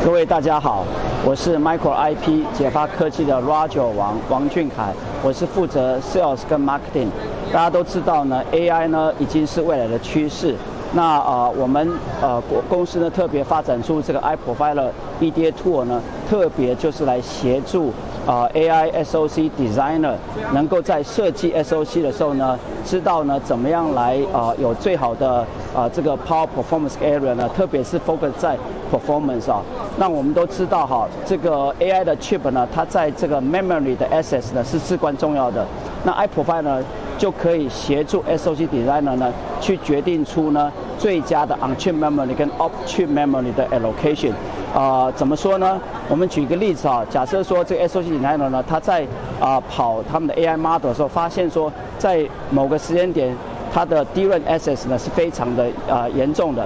各位大家好，我是 Micro IP 解发科技的 Roger 王俊凯，我是负责 Sales 跟 Marketing。大家都知道呢 ，AI 呢已经是未来的趋势。那我们公司呢特别发展出这个 iProfiler EDA Tool 呢，特别就是来协助AI SOC Designer 能够在设计 SOC 的时候呢，知道呢怎么样来有最好的这个 Power Performance Area 呢，特别是 focus 在 Performance 啊。那我们都知道哈，这个 AI 的 chip 呢，它在这个 Memory 的 access 呢是至关重要的。那 iProfiler 呢就可以协助 SOC Designer 呢去决定出呢最佳的 On-chip Memory 跟 Off-chip Memory 的 allocation。怎么说呢？我们举一个例子啊，假设说这个 SOC Designer 呢，他在跑他们的 AI model 的时候，发现说在某个时间点，它的 DRAM access 呢是非常的严重的。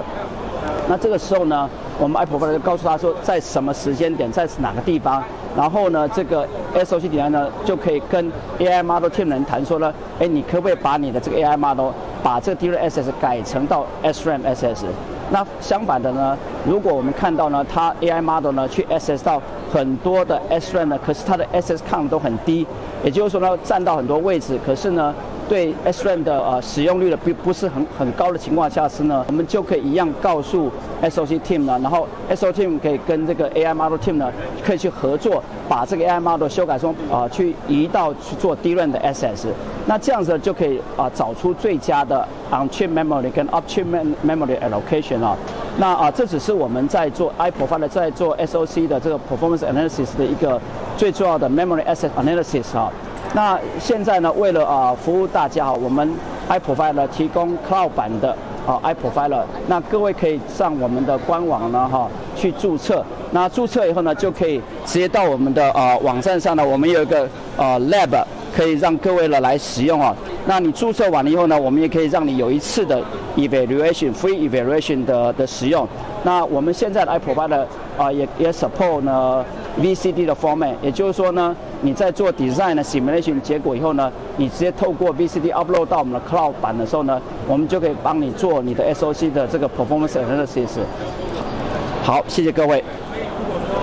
那这个时候呢，我们 iProfiler 就告诉他说，在什么时间点，在哪个地方，然后呢，这个 SOC Designer 呢就可以跟 AI Model Team 人谈说呢，你可不可以把你的这个 AI Model 把这个 DRAM access 改成到 SRAM access？ 那相反的呢，如果我们看到呢，它 AI Model 呢去 access 到很多的 SRAM 呢，可是它的 access count 都很低，也就是说呢，占到很多位置，可是呢，对 SRAM 的使用率的不是很高的情况下是呢，我们就可以一样告诉 SOC Team 呢，然后 SOC Team 可以跟这个 AI Model Team 呢，可以去合作，把这个 AI Model 修改成去移到去做 DRAM 的 access， 那这样子就可以找出最佳的 On-chip Memory 跟 Off-chip Memory allocation 啊。那这只是我们在做 iProfiler 在做 SOC 的这个 Performance Analysis 的一个最重要的 Memory Asset Analysis 啊。那现在呢，为了服务大家，我们 iProfiler 提供 Cloud 版的iProfiler， 那各位可以上我们的官网呢去注册。那注册以后呢，就可以直接到我们的网站上呢，我们有一个Lab 可以让各位来使用啊。那你注册完了以后呢，我们也可以让你有一次的 Free Evaluation 的使用。那我们现在的 iProfiler 也 support 呢 VCD 的 format， 也就是说呢，你在做 design 的 simulation 结果以后呢，你直接透过 VCD upload 到我们的 Cloud 版的时候呢，我们就可以帮你做你的 SOC 的这个 performance analysis。好，谢谢各位。